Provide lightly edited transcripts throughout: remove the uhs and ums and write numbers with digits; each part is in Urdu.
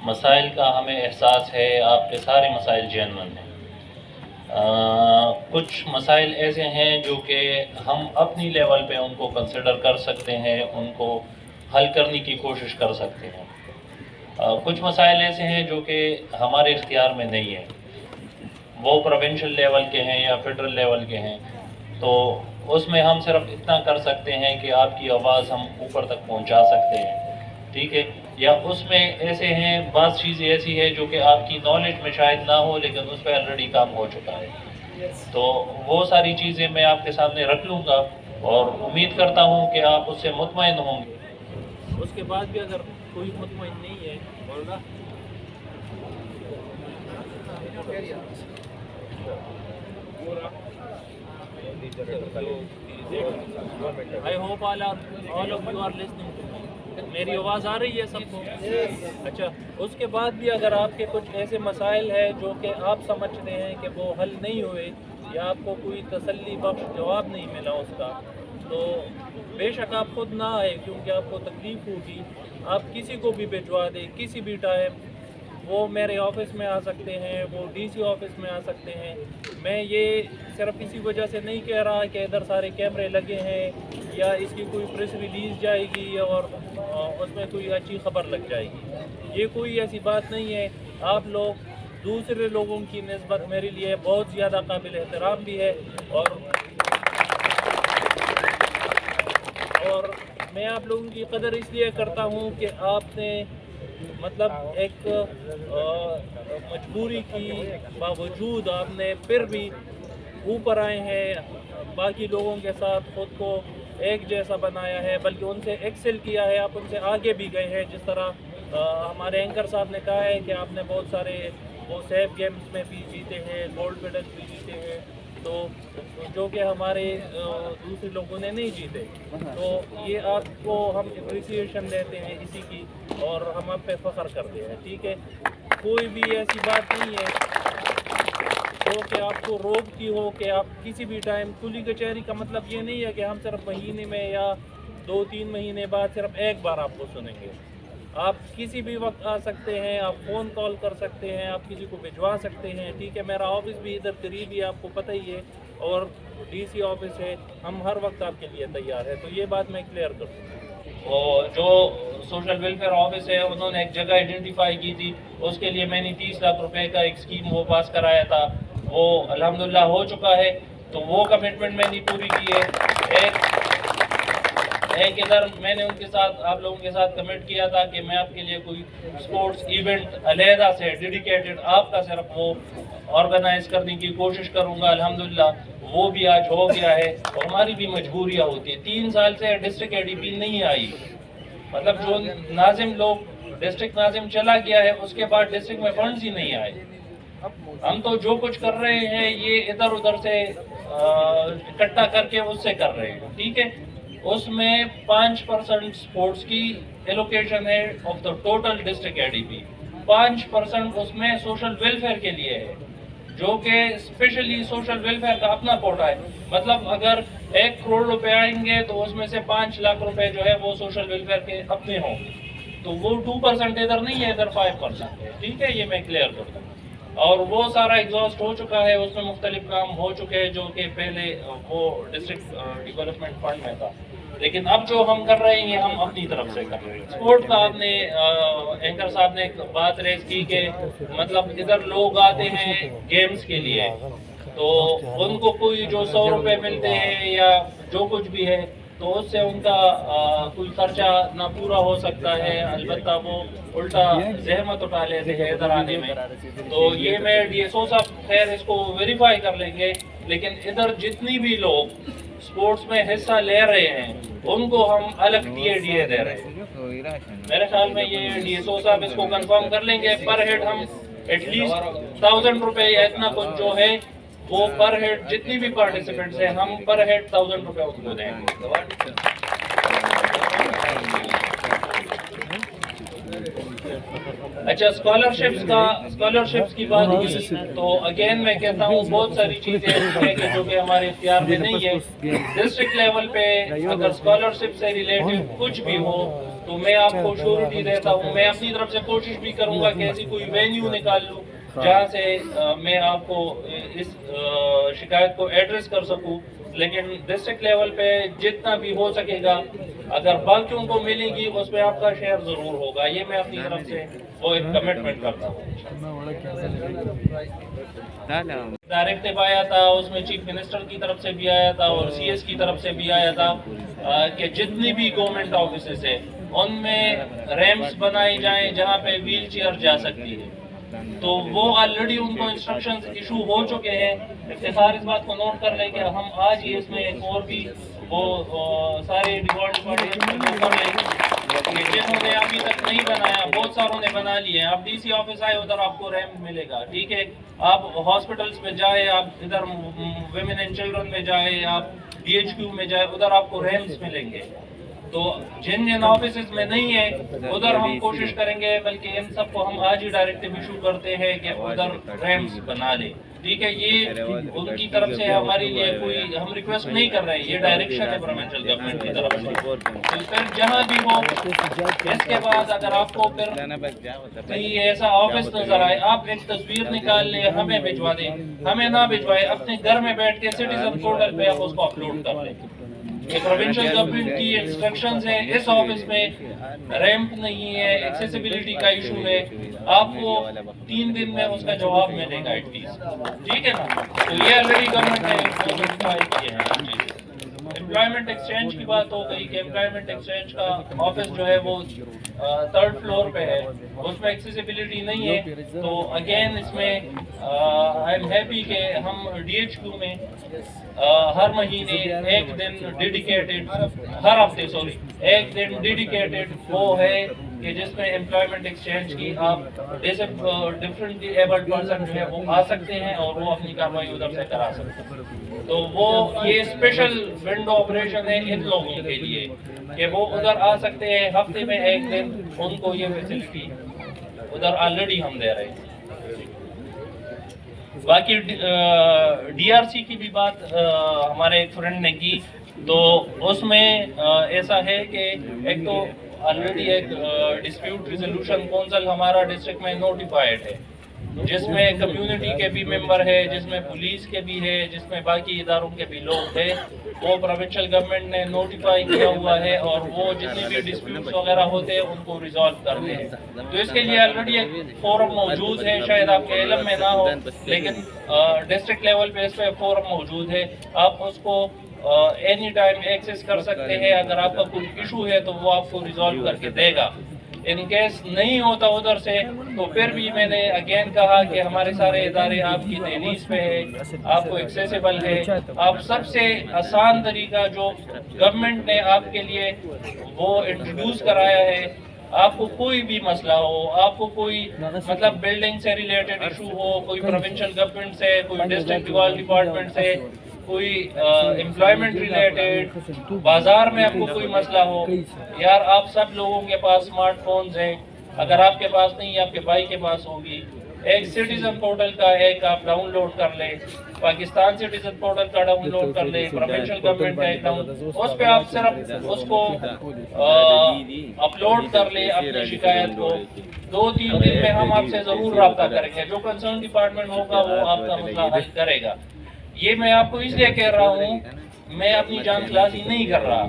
مسائل کا ہمیں احساس ہے، آپ کے سارے مسائل جینون ہیں۔ کچھ مسائل ایسے ہیں جو کہ ہم اپنی لیول پہ ان کو کنسیڈر کر سکتے ہیں، ان کو حل کرنے کی کوشش کر سکتے ہیں۔ کچھ مسائل ایسے ہیں جو کہ ہمارے اختیار میں نہیں ہیں، وہ پروونشل لیول کے ہیں یا فیڈرل لیول کے ہیں، تو اس میں ہم صرف اتنا کر سکتے ہیں کہ آپ کی آواز ہم اوپر تک پہنچا سکتے ہیں، ٹھیک ہے؟ یا اس میں ایسے ہیں، بعض چیزیں ایسی ہے جو کہ آپ کی نالج میں شاید نہ ہو لیکن اس پہ آلریڈی کام ہو چکا ہے، تو وہ ساری چیزیں میں آپ کے سامنے رکھ لوں گا اور امید کرتا ہوں کہ آپ اس سے مطمئن ہوں گے۔ اس کے بعد بھی اگر کوئی مطمئن نہیں ہے بولنا I hope all of you are listening to me. میری آواز آ رہی ہے سب کو؟ اچھا، اس کے بعد بھی اگر آپ کے کچھ ایسے مسائل ہیں جو کہ آپ سمجھتے ہیں کہ وہ حل نہیں ہوئے یا آپ کو کوئی تسلی بخش جواب نہیں ملا اس کا، تو بے شک آپ خود نہ آئے، کیونکہ آپ کو تکلیف ہوگی۔ آپ کسی کو بھی بھجوا دیں کسی بھی ٹائم، وہ میرے آفس میں آ سکتے ہیں، وہ ڈی سی آفس میں آ سکتے ہیں۔ میں یہ صرف اسی وجہ سے نہیں کہہ رہا کہ ادھر سارے کیمرے لگے ہیں یا اس کی کوئی پریس ریلیز جائے گی اور اس میں کوئی اچھی خبر لگ جائے گی، یہ کوئی ایسی بات نہیں ہے۔ آپ لوگ دوسرے لوگوں کی نسبت میرے لیے بہت زیادہ قابل احترام بھی ہے، اور میں آپ لوگوں کی قدر اس لیے کرتا ہوں کہ آپ نے مطلب ایک مجبوری کی باوجود آپ نے پھر بھی اوپر آئے ہیں، باقی لوگوں کے ساتھ خود کو ایک جیسا بنایا ہے، بلکہ ان سے ایکسل کیا ہے، آپ ان سے آگے بھی گئے ہیں۔ جس طرح ہمارے اینکر صاحب نے کہا ہے کہ آپ نے بہت سارے وہ سیف گیمز میں بھی جیتے ہیں، گولڈ میڈل بھی جیتے ہیں، تو جو کہ ہمارے دوسرے لوگوں نے نہیں جیتے، تو یہ آپ کو ہم اپریسیشن دیتے ہیں اسی کی، اور ہم آپ پہ فخر کرتے ہیں، ٹھیک ہے؟ کوئی بھی ایسی بات نہیں ہے جو کہ آپ کو روکتی ہو کہ آپ کسی بھی ٹائم کلی کچہری کا مطلب یہ نہیں ہے کہ ہم صرف مہینے میں یا 2-3 مہینے بعد صرف ایک بار آپ کو سنیں گے۔ آپ کسی بھی وقت آ سکتے ہیں، آپ فون کال کر سکتے ہیں، آپ کسی کو بھجوا سکتے ہیں، ٹھیک ہے؟ میرا آفس بھی ادھر قریب ہی آپ کو پتہ ہی ہے، اور ڈی سی آفس ہے، ہم ہر وقت آپ کے لیے تیار ہے، تو یہ بات میں کلیئر کر دوں۔ اور جو سوشل ویلفیئر آفس ہے انہوں نے ایک جگہ آئیڈینٹیفائی کی تھی، اس کے لیے میں نے 30 لاکھ روپے کا ایک اسکیم وہ پاس کرایا تھا، وہ الحمدللہ ہو چکا ہے، تو وہ کمٹمنٹ میں نے پوری کی ہے۔ ایک ادھر میں نے ان کے ساتھ آپ لوگوں کے ساتھ کمٹ کیا تھا کہ میں آپ کے لیے کوئی سپورٹس ایونٹ علیحدہ سے ڈیڈیکیٹڈ آپ کا صرف وہ آرگنائز کرنے کی کوشش کروں گا، الحمدللہ وہ بھی آج ہو گیا ہے۔ اور ہماری بھی مجبوریاں ہوتی ہیں، 3 سال سے ڈسٹرکٹ اے ڈی پی نہیں آئی، مطلب جو ناظم لوگ ڈسٹرکٹ ناظم چلا گیا ہے اس کے بعد ڈسٹرکٹ میں فنڈز ہی نہیں آئے۔ ہم تو جو کچھ کر رہے ہیں یہ ادھر ادھر سے اکٹھا کر کے اس سے کر رہے ہیں، ٹھیک ہے؟ اس میں 5% سپورٹس کی ایلوکیشن ہے of the total district a D P, 5% اس میں سوشل ویلفیئر کے لیے ہے، جو کہ اسپیشلی سوشل ویلفیئر کا اپنا کوٹا ہے۔ مطلب اگر 1 کروڑ روپے آئیں گے تو اس میں سے 5 لاکھ روپے جو ہے وہ سوشل ویلفیئر کے اپنے ہوں گے، تو وہ 2% ادھر نہیں ہے، ادھر 5% ہے، ٹھیک ہے؟ یہ میں کلیئر کرتا ہوں۔ اور وہ سارا ایگزاسٹ ہو چکا ہے، اس میں مختلف کام ہو چکے ہیں جو کہ پہلے وہ ڈسٹرکٹ ڈیولپمنٹ فنڈ میں تھا، لیکن اب جو ہم کر رہے ہیں ہم اپنی طرف سے کر رہے ہیں۔ سپورٹ کا آپ نے اینکر صاحب نے ایک بات ریز کی کہ مطلب ادھر لوگ آتے ہیں گیمز کے لیے، تو ان کو کوئی جو 100 روپے ملتے ہیں یا جو کچھ بھی ہے تو اس سے ان کا کوئی خرچہ نہ پورا ہو سکتا ہے، البتہ وہ الٹا زحمت اٹھا لیتے ہیں ادھر آنے میں، تو یہ میں ڈی ایس او صاحب خیر اس کو ویریفائی کر لیں گے، لیکن ادھر جتنی بھی لوگ سپورٹس میں حصہ لے رہے ہیں ان کو ہم الگ ڈی اے دے رہے ہیں۔ میرے خیال میں یہ ڈی ایس او صاحب اس کو کنفرم کر لیں گے، پر ہیڈ ہم ایٹ لیسٹ 1000 روپے یا اتنا کچھ جو ہے وہ پر ہیڈ جتنی بھی پارٹیسپینٹس ہیں ہم پر ہیڈ 1000 روپے اس کو دیں گے۔ اچھا اسکالرشپس کی بات کی تو اگین میں کہتا ہوں بہت ساری چیزیں ایسی ہیں کہ جو کہ ہمارے اختیار میں نہیں ہے. ڈسٹرکٹ لیول پہ اگر اسکالرشپ سے ریلیٹڈ کچھ بھی ہو تو میں آپ کو شیورٹی دیتا ہوں. میں اپنی طرف سے کوشش بھی کروں گا کہ ایسی کوئی وینیو نکال لوں جہاں سے میں آپ کو اس شکایت کو ایڈریس کر سکوں. لیکن ڈسٹرکٹ لیول پہ جتنا بھی ہو سکے گا اگر باقیوں کو ملے گی اس پہ آپ کا شیئر ضرور ہوگا. یہ میں اپنی طرف سے وہ ایک کمٹمنٹ کرتا ہوں. ڈائریکٹو آیا تھا, اس میں چیف منسٹر کی طرف سے بھی آیا تھا اور سی ایس کی طرف سے بھی آیا تھا کہ جتنی بھی گورنمنٹ آفیسز ہیں ان میں ریمپس بنائی جائیں جہاں پہ ویل چیئر جا سکتی ہے. تو وہ آلریڈی ان کو انسٹرکشنز ایشو ہو چکے ہیں. اختصار اس بات کو نوٹ کر لیں کہ ہم آج ہی اس میں ایک اور بھی وہ سارے جنہوں نے ابھی تک نہیں بنایا, بہت ساروں نے بنا لیے ہیں. آپ ڈی سی آفس آئے ادھر آپ کو ریمپ ملے گا, ٹھیک ہے. آپ ہاسپٹلس میں جائے, آپ ادھر ویمن اینڈ چلڈرن میں جائے, آپ ڈی ایچ کیو میں جائے, ادھر آپ کو ریمپس ملیں گے. تو جن آفیسز میں نہیں ہے ادھر ہم کوشش کریں گے, بلکہ ان سب کو ہم آج ہی ڈائریکٹو ایشو کرتے ہیں کہ ادھر ریمپس بنا لیں, ٹھیک ہے. یہ ان کی طرف سے ہمارے لیے کوئی ہم ریکویسٹ نہیں کر رہے ہیں, یہ ڈائریکشن ہے پروونشل گورنمنٹ کی طرف سے. پھر جہاں بھی ہو اس کے بعد اگر آپ کو پھر کہیں ایسا آفس نظر آئے آپ ایک تصویر نکال لیں, ہمیں بھجوا دیں, ہمیں نہ بھجوائے, اپنے گھر میں بیٹھ کے سٹیزن پورٹل پہ آپ اس کو اپلوڈ کر لیں. یہ پروونشل گورنمنٹ کی انسٹرکشنز ہیں. اس آفس میں ریمپ نہیں ہے, ایکسیسیبلٹی کا ایشو ہے, آپ کو 3 دن میں اس کا جواب ملے گا ایٹ لیسٹ, ٹھیک ہے نا. تو یہ آلریڈی گورنمنٹ نے نوٹیفائی کیا ہے. امپلائمنٹ ایکسچینج کی بات ہو گئی کہ امپلائمنٹ ایکسچینج کا آفس جو ہے وہ 3rd فلور پہ ہے, اس میں ایکسیسیبلٹی نہیں ہے. تو اگین اس میں آئی ایم ہیپی کہ ہم ڈی ایچ کیو میں ہر مہینے ایک دن ڈیڈیکیٹڈ, ہر ہفتے ایک دن ڈیڈیکیٹڈ وہ ہے کہ جس میں امپلائمنٹ ایکسچینج کی آپ ڈفرینٹلی ایبلڈ پرسن جو ہے وہ آ سکتے ہیں اور وہ اپنی کارروائی ادھر سے کرا سکتے ہیں. تو وہ یہ اسپیشل ونڈو آپریشن ہے ان لوگوں کے لیے کہ وہ ادھر آ سکتے ہیں ہفتے میں ایک دن, ان کو یہ فیسلٹی ادھر آلریڈی ہم دے رہے ہیں. باقی ڈی آر سی کی بھی بات ہمارے ایک فرینڈ نے کی, تو اس میں ایسا ہے کہ ایک تو آلریڈی ایک ڈسپیوٹ ریزولوشن کونسل ہمارا ڈسٹرکٹ میں نوٹیفائڈ ہے, جس میں کمیونٹی کے بھی ممبر ہے, جس میں پولیس کے بھی ہے, جس میں باقی اداروں کے بھی لوگ ہیں. وہ پروونشل گورنمنٹ نے نوٹیفائی کیا ہوا ہے اور وہ جتنے بھی ڈسپیوٹس وغیرہ ہوتے ہیں ان کو ریزالو کرتے ہیں. تو اس کے لیے آلریڈی ایک فورم موجود ہے, شاید آپ کے علم میں نہ ہو لیکن ڈسٹرکٹ لیول پہ اس پہ فورم موجود ہے. آپ اس کو اینی ٹائم ایکسیس کر سکتے ہیں. اگر آپ کا کوئی ایشو ہے تو وہ آپ کو ریزالو کر کے دے گا. ان کیس نہیں ہوتا ادھر سے تو پھر بھی میں نے اگین کہا کہ ہمارے سارے ادارے آپ کی دہلیز پہ ہے, آپ کو ایکسیسیبل ہے. آپ سب سے آسان طریقہ جو گورنمنٹ نے آپ کے لیے وہ انٹروڈیوس کرایا ہے, آپ کو کوئی بھی مسئلہ ہو, آپ کو کوئی مطلب بلڈنگ سے ریلیٹڈ ایشو ہو, کوئی پروونشل گورنمنٹ سے, کوئی ڈسٹرکٹ ڈپارٹمنٹ سے, کوئی امپلائمنٹ ریلیٹڈ, بازار میں آپ کو کوئی مسئلہ ہو, یار آپ سب لوگوں کے پاس اسمارٹ فونز ہیں. اگر آپ کے پاس نہیں, آپ کے بھائی کے پاس ہوگی. ایک سٹیزن پورٹل کا ایک آپ ڈاؤن لوڈ کر لیں, پاکستان سٹیزن پورٹل کا ڈاؤن لوڈ کر لیں, پروونشل گورنمنٹ کا ایک اس پہ آپ صرف اس کو اپلوڈ کر لیں اپنی شکایت کو. 2-3 دن میں ہم آپ سے ضرور رابطہ کریں گے, جو کنسرن ڈپارٹمنٹ ہوگا وہ آپ کا مسئلہ حل کرے گا. یہ میں آپ کو اس لیے کہہ رہا ہوں, میں اپنی جان خلاصی نہیں کر رہا,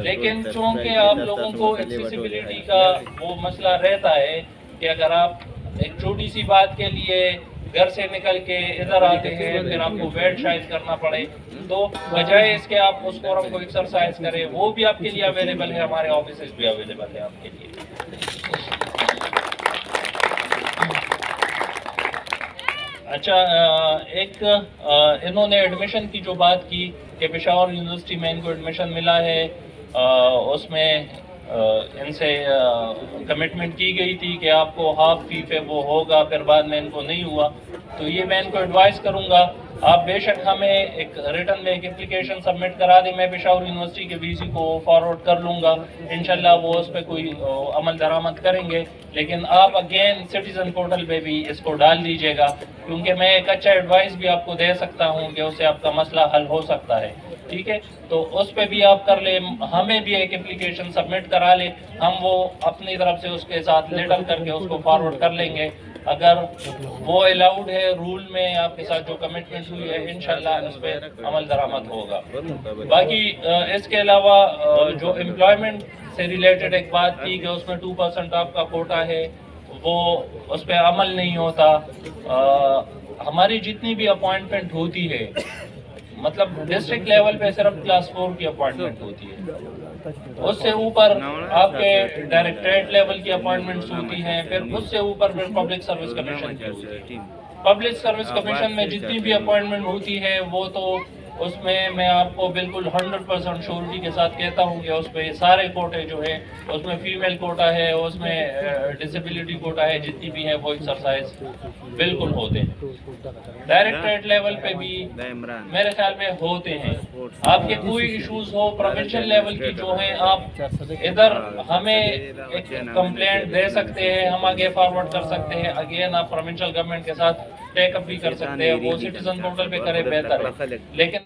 لیکن چونکہ آپ لوگوں کو ایکسیسیبلٹی کا وہ مسئلہ رہتا ہے کہ اگر آپ ایک چھوٹی سی بات کے لیے گھر سے نکل کے ادھر آتے ہیں پھر آپ کو ویٹ شائز کرنا پڑے, تو بجائے اس کے آپ اس فورم کو ایکسرسائز کریں. وہ بھی آپ کے لیے اویلیبل ہے, ہمارے آفیسز بھی اویلیبل ہے آپ کے لیے. اچھا, ایک انہوں نے ایڈمیشن کی جو بات کی کہ پشاور یونیورسٹی میں ان کو ایڈمیشن ملا ہے, اس میں ان سے کمٹمنٹ کی گئی تھی کہ آپ کو ہاف فی پہ وہ ہوگا، پھر بعد میں ان کو نہیں ہوا. تو یہ میں ان کو ایڈوائز کروں گا آپ بے شک ہمیں ایک ریٹن میں ایک اپلیکیشن سبمٹ کرا دیں. میں پشاور یونیورسٹی کے وی سی کو فارورڈ کر لوں گا، انشاءاللہ وہ اس پہ کوئی عمل درآمد کریں گے. لیکن آپ اگین سٹیزن پورٹل پہ بھی اس کو ڈال دیجیے گا، کیونکہ میں ایک اچھا ایڈوائز بھی آپ کو دے سکتا ہوں کہ اس سے آپ کا مسئلہ حل ہو سکتا ہے. ٹھیک ہے، تو اس پہ بھی آپ کر لیں، ہمیں بھی ایک اپلیکیشن سبمٹ کرا لیں، ہم وہ اپنی طرف سے اس کے ساتھ لیٹر کر کے اس کو فارورڈ کر لیں گے. اگر وہ الاؤڈ ہے رول میں آپ کے ساتھ جو کمٹمنٹ ہوئی ہے، انشاءاللہ اس پہ عمل درآمد ہوگا. باقی اس کے علاوہ جو امپلائمنٹ سے ریلیٹڈ ایک بات تھی کہ اس میں 2% آپ کا کوٹا ہے، وہ اس پہ عمل نہیں ہوتا. ہماری جتنی بھی اپوائنٹمنٹ ہوتی ہے، مطلب ڈسٹرکٹ لیول پہ صرف کلاس 4 کی اپوائنٹمنٹ ہوتی ہے، اس سے اوپر آپ کے ڈائریکٹریٹ لیول کی اپوائنٹمنٹس ہوتی ہیں، پھر اس سے اوپر پھر پبلک سروس کمیشن کی ہوتی ہے. پبلک سروس کمیشن میں جتنی بھی اپوائنٹمنٹ ہوتی ہے وہ تو اس میں آپ کو بالکل 100% شورٹی کے ساتھ کہتا ہوں کہ اس پہ سارے کوٹے جو ہیں، اس میں فیمیل کوٹا ہے، اس میں ڈسیبلٹی کوٹا ہے، جتنی بھی ہے وہ ایکسرسائز بالکل ہوتے ہیں. ڈائریکٹریٹ لیول پہ بھی میرے خیال میں ہوتے ہیں. آپ کے کوئی ایشوز ہو پروونشل لیول کی جو ہیں، آپ ادھر ہمیں ایک کمپلینٹ دے سکتے ہیں، ہم آگے فارورڈ کر سکتے ہیں. اگین آپ پروونشل گورنمنٹ کے ساتھ ٹیک اپ بھی کر سکتے ہیں، وہ سٹیزن پورٹل پہ کرے بہتر ہے. لیکن